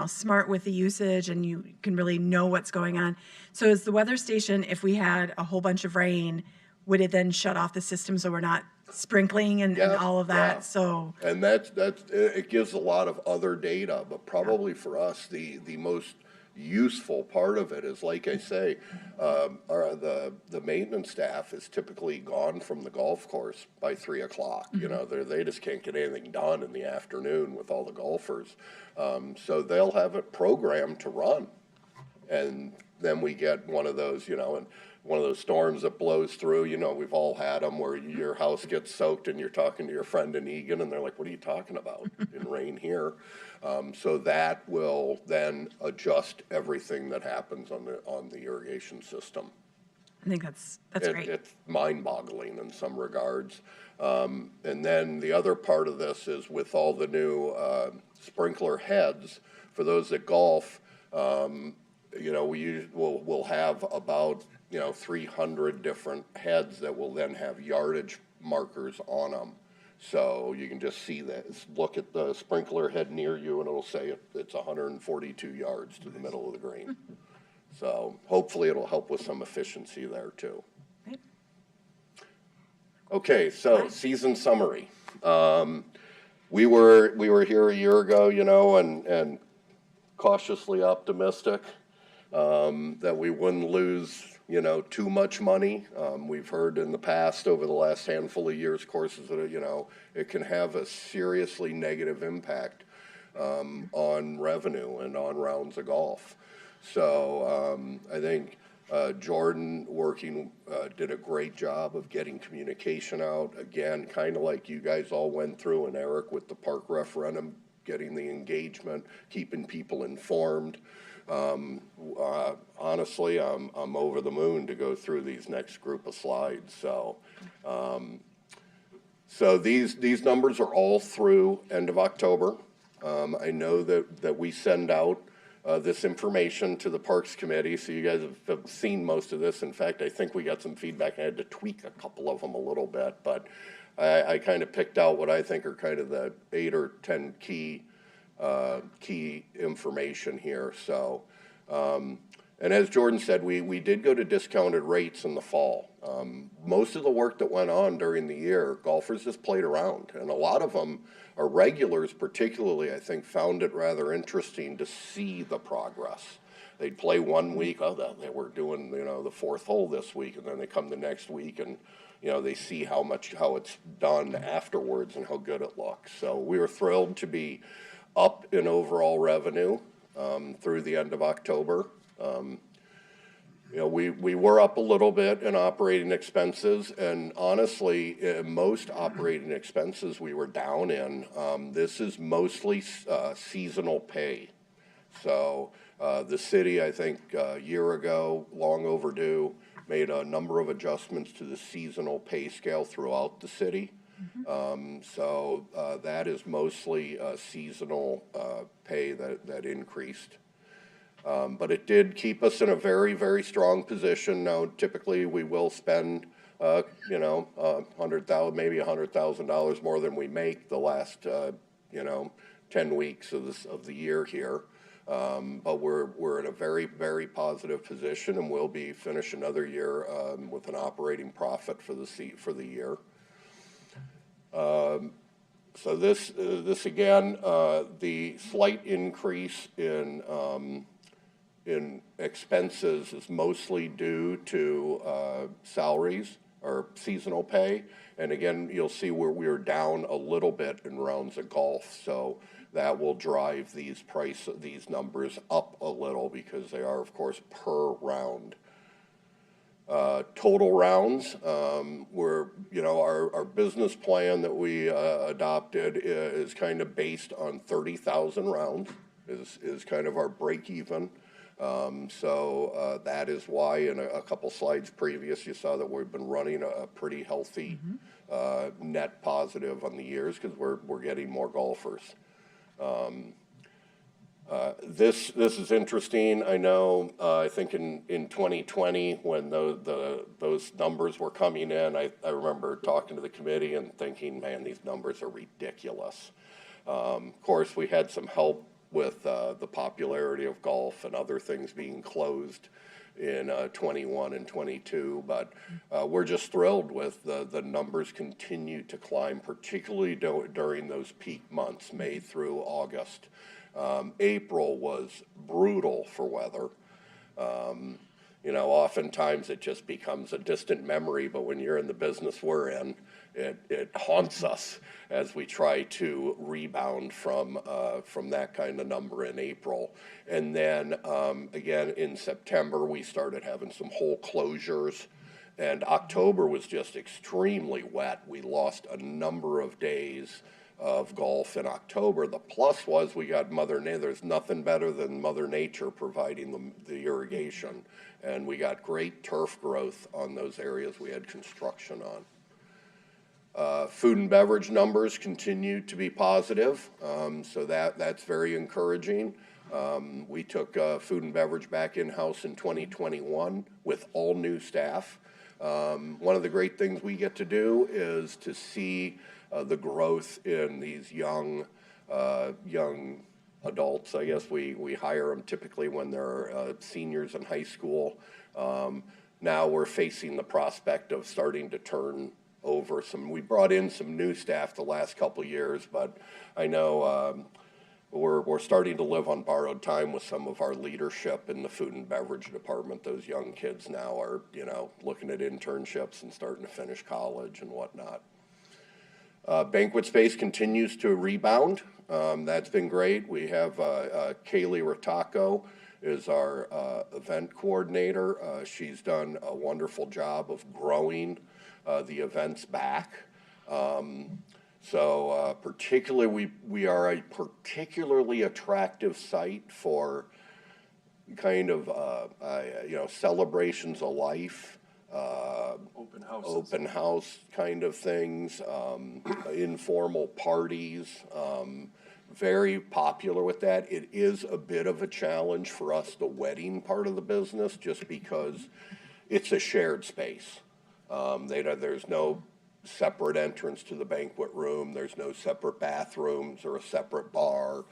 A: smart with the usage, and you can really know what's going on. So is the weather station, if we had a whole bunch of rain, would it then shut off the system so we're not sprinkling and all of that?
H: Yeah.
A: So
H: And it gives a lot of other data, but probably for us, the most useful part of it is, like I say, the maintenance staff is typically gone from the golf course by 3 o'clock. They just can't get anything done in the afternoon with all the golfers. So they'll have it programmed to run. And then we get one of those, and one of those storms that blows through, we've all had them where your house gets soaked and you're talking to your friend in Egan and they're like, what are you talking about? In rain here. So that will then adjust everything that happens on the irrigation system.
A: I think that's great.
H: It's mind-boggling in some regards. And then the other part of this is with all the new sprinkler heads, for those that golf, we'll have about 300 different heads that will then have yardage markers on them. So you can just see that. Look at the sprinkler head near you, and it'll say it's 142 yards to the middle of the green. So hopefully it'll help with some efficiency there too.
A: Right.
H: Okay, so season summary. We were here a year ago, and cautiously optimistic that we wouldn't lose too much money. We've heard in the past, over the last handful of years, courses that, it can have a seriously negative impact on revenue and on rounds of golf. So I think Jordan did a great job of getting communication out. Again, kind of like you guys all went through, and Eric with the park referendum, getting the engagement, keeping people informed. Honestly, I'm over the moon to go through these next group of slides. So, these numbers are all through end of October. I know that we send out this information to the Parks Committee, so you guys have seen most of this. In fact, I think we got some feedback. I had to tweak a couple of them a little bit, but I kind of picked out what I think are kind of the 8 or 10 key information here. So, and as Jordan said, we did go to discounted rates in the fall. Most of the work that went on during the year, golfers just played around, and a lot of them, our regulars particularly, I think, found it rather interesting to see the progress. They'd play one week, they were doing, the 4th hole this week, and then they come the next week and, they see how it's done afterwards and how good it looks. So we were thrilled to be up in overall revenue through the end of October. We were up a little bit in operating expenses, and honestly, most operating expenses we were down in. This is mostly seasonal pay. So the city, I think, a year ago, long overdue, made a number of adjustments to the seasonal pay scale throughout the city. So that is mostly seasonal pay that increased. But it did keep us in a very, very strong position. Now, typically, we will spend, $100,000, maybe $100,000 more than we make the last, 10 weeks of the year here. But we're in a very, very positive position, and we'll be finishing another year with an operating profit for the year. So this again, the slight increase in expenses is mostly due to salaries or seasonal pay. And again, you'll see where we're down a little bit in rounds of golf. So that will drive these numbers up a little, because they are, of course, per round. Total rounds, our business plan that we adopted is kind of based on 30,000 rounds is kind of our break even. So that is why in a couple slides previous, you saw that we've been running a pretty healthy net positive on the years, because we're getting more golfers. This is interesting. I know, I think in 2020, when those numbers were coming in, I remember talking to the committee and thinking, man, these numbers are ridiculous. Of course, we had some help with the popularity of golf and other things being closed in 21 and 22, but we're just thrilled with the numbers continue to climb, particularly during those peak months, May through August. April was brutal for weather. Oftentimes it just becomes a distant memory, but when you're in the business we're in, it haunts us as we try to rebound from that kind of number in April. And then again in September we started having some hole closures, and October was just extremely wet. We lost a number of days of golf in October. The plus was we got Mother Nature. There's nothing better than Mother Nature providing the irrigation, and we got great turf growth on those areas we had construction on. Food and beverage numbers continue to be positive, so that's very encouraging. We took food and beverage back in-house in 2021 with all new staff. One of the great things we get to do is to see the growth in these young adults. I guess we hire them typically when they're seniors in high school. Now we're facing the prospect of starting to turn over we brought in some new staff the last couple years, but I know we're starting to live on borrowed time with some of our leadership in the food and beverage department. Those young kids now are, you know, looking at internships and starting to finish college and whatnot. Banquet space continues to rebound. That's been great. We have Kaylee Rataco is our event coordinator. She's done a wonderful job of growing the events back. So particularly, we are a particularly attractive site for kind of, you know, celebrations of life, open house kind of things, informal parties, very popular with that. It is a bit of a challenge for us, the wedding part of the business, just because it's a shared space. There's no separate entrance to the banquet room. There's no separate bathrooms or a separate bar.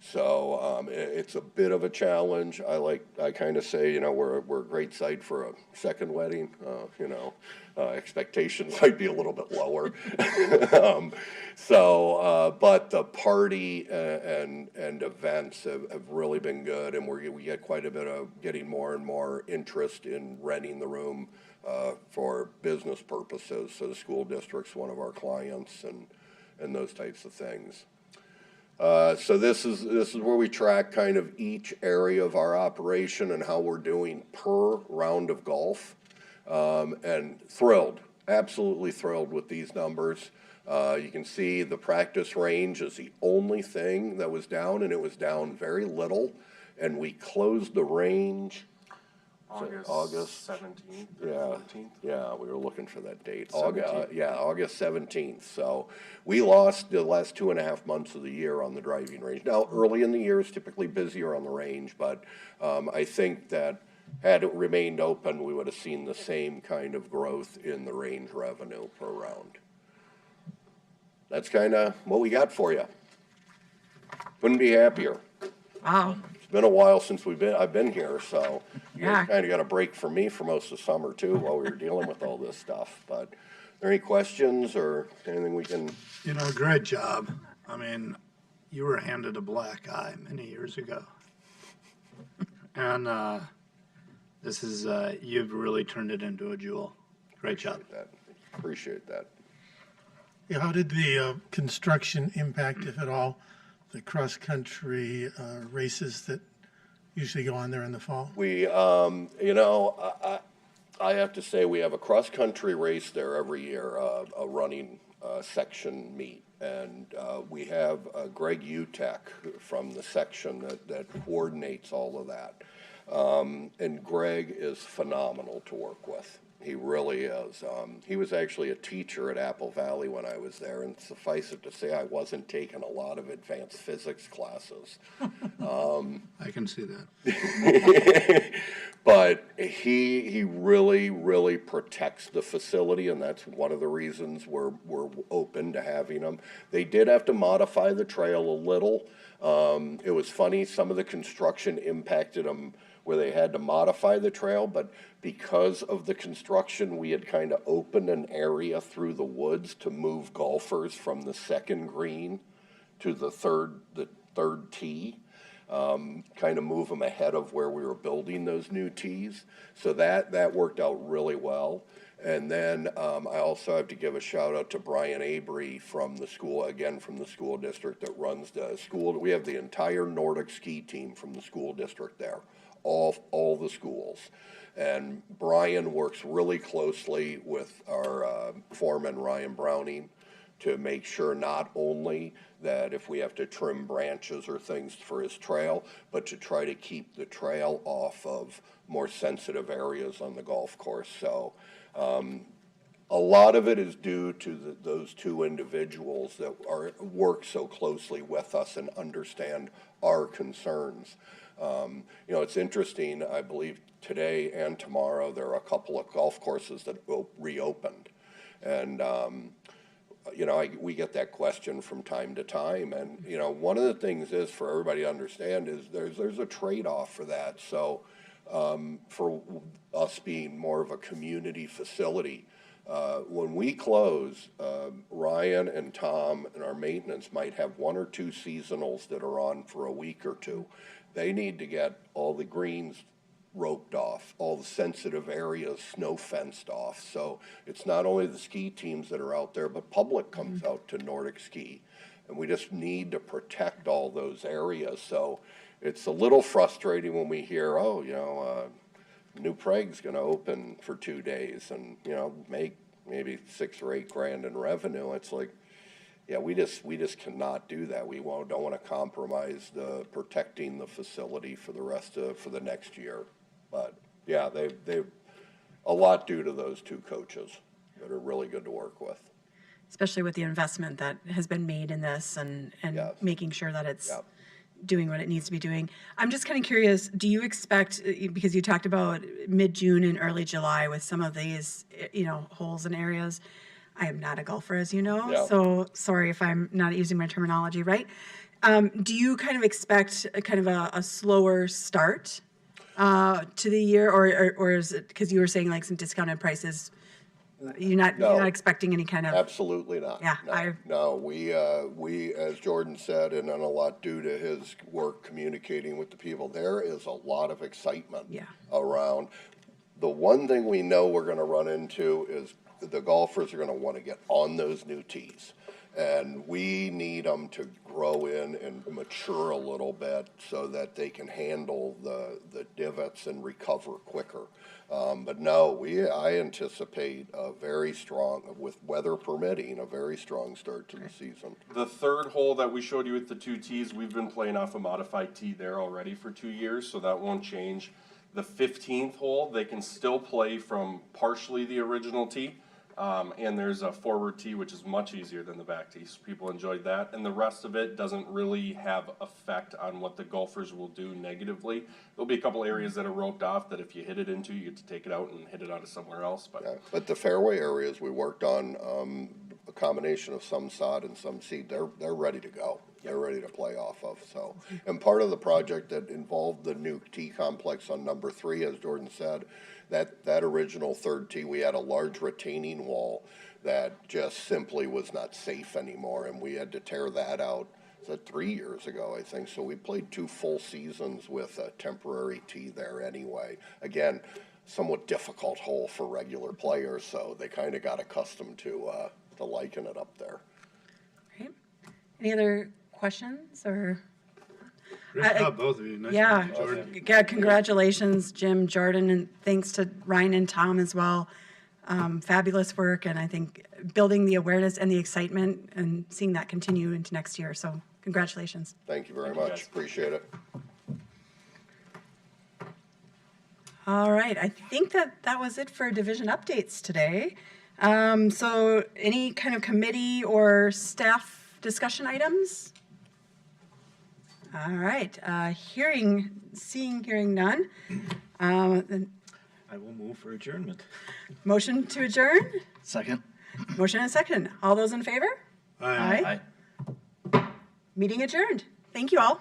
H: It's a bit of a challenge. I kind of say, you know, we're a great site for a second wedding. You know, expectations might be a little bit lower. But the party and events have really been good, and we get quite a bit of getting more and more interest in renting the room for business purposes. So the school district's one of our clients, and those types of things. So this is where we track kind of each area of our operation and how we're doing per round of golf. And thrilled, absolutely thrilled with these numbers. You can see the practice range is the only thing that was down, and it was down very little. And we closed the range August
I: 17th,
H: yeah,
I: 14th.
H: yeah, we were looking for that date.
I: 17th.
H: August 17th. So we lost the last 2.5 months of the year on the driving range. Now, early in the year is typically busier on the range, but I think that had it remained open, we would have seen the same kind of growth in the range revenue per round. That's kind of what we got for you. Couldn't be happier.
A: Wow.
H: It's been a while since I've been here, so you
A: Yeah.
H: guys kind of got a break from me for most of summer too, while we were dealing with all this stuff. But are there any questions or anything we can?
B: You know, great job. I mean, you were handed a black eye many years ago. And this is, you've really turned it into a jewel. Great job.
H: Appreciate that.
G: Yeah, how did the construction impact, if at all, the cross-country races that usually go on there in the fall?
H: We, you know, I have to say we have a cross-country race there every year, a running section meet. And we have Greg Utek from the section that coordinates all of that. And Greg is phenomenal to work with. He really is. He was actually a teacher at Apple Valley when I was there, and suffice it to say I wasn't taking a lot of advanced physics classes.
B: I can see that.
H: But he really, really protects the facility, and that's one of the reasons we're open to having him. They did have to modify the trail a little. It was funny, some of the construction impacted them where they had to modify the trail, but because of the construction, we had kind of opened an area through the woods to move golfers from the second green to the third tee. Kind of move them ahead of where we were building those new tees. So that worked out really well. And then I also have to give a shout out to Brian Avery from the school, again from the school district that runs the school. We have the entire Nordic ski team from the school district there, all the schools. And Brian works really closely with our foreman, Ryan Browning, to make sure not only that if we have to trim branches or things for his trail, but to try to keep the trail off of more sensitive areas on the golf course. So a lot of it is due to those two individuals that work so closely with us and understand our concerns. You know, it's interesting, I believe today and tomorrow there are a couple of golf courses that reopened. And you know, we get that question from time to time, and you know, one of the things is for everybody to understand is there's a trade-off for that. So for us being more of a community facility, When we close, Ryan and Tom and our maintenance might have 1 or 2 seasonals that are on for a week or two. They need to get all the greens roped off, all the sensitive areas snow fenced off. So it's not only the ski teams that are out there, but public comes out to Nordic ski. And we just need to protect all those areas. So it's a little frustrating when we hear, oh, you know, New Prague's going to open for 2 days and, you know, make maybe $6 or $8 grand in revenue. It's like, yeah, we just cannot do that. We don't want to compromise protecting the facility for the next year. But yeah, they've a lot due to those 2 coaches that are really good to work with.
A: Especially with the investment that has been made in this and
H: Yes.
A: making sure that it's
H: Yep.
A: doing what it needs to be doing. I'm just kind of curious, do you expect, because you talked about mid-June and early July with some of these, you know, holes and areas. I am not a golfer, as you know,
H: Yeah.
A: so sorry if I'm not using my terminology right. Do you kind of expect a kind of a slower start to the year, or is it, because you were saying like some discounted prices, you're not expecting any kind of?
H: Absolutely not.
A: Yeah,
H: No, we, as Jordan said, and a lot due to his work communicating with the people, there is a lot of excitement around. The one thing we know we're gonna run into is the golfers are gonna wanna get on those new tees. And we need them to grow in and mature a little bit so that they can handle the divots and recover quicker. But no, I anticipate a very strong, with weather permitting, a very strong start to the season.
I: The 3rd hole that we showed you with the 2 tees, we've been playing off a modified tee there already for 2 years, so that won't change. The 15th hole, they can still play from partially the original tee. And there's a forward tee, which is much easier than the back tee, so people enjoyed that. And the rest of it doesn't really have effect on what the golfers will do negatively. There'll be a couple areas that are roped off that if you hit it into, you get to take it out and hit it out of somewhere else.
H: But the fairway areas we worked on, a combination of some sod and some seed, they're ready to go. They're ready to play off of. So, and part of the project that involved the new tee complex on number 3, as Jordan said, that original 3rd tee, we had a large retaining wall that just simply was not safe anymore, and we had to tear that out. Is that 3 years ago, I think? So we played 2 full seasons with a temporary tee there anyway. Again, somewhat difficult hole for regular players, so they kind of got accustomed to liking it up there.
A: Right. Any other questions or?
B: Great job, both of you. Nice
A: Yeah,
B: to meet you, Jordan.
A: yeah, congratulations, Jim, Jordan, and thanks to Ryan and Tom as well. Fabulous work, and I think building the awareness and the excitement and seeing that continue into next year, so congratulations.
H: Thank you very much. Appreciate it.
A: All right, I think that was it for division updates today. So any kind of committee or staff discussion items? All right, hearing none. Then
D: I will move for adjournment.
A: motion to adjourn?
F: Second.
A: Motion and second. All those in favor?
B: Aye.
A: Meeting adjourned. Thank you all.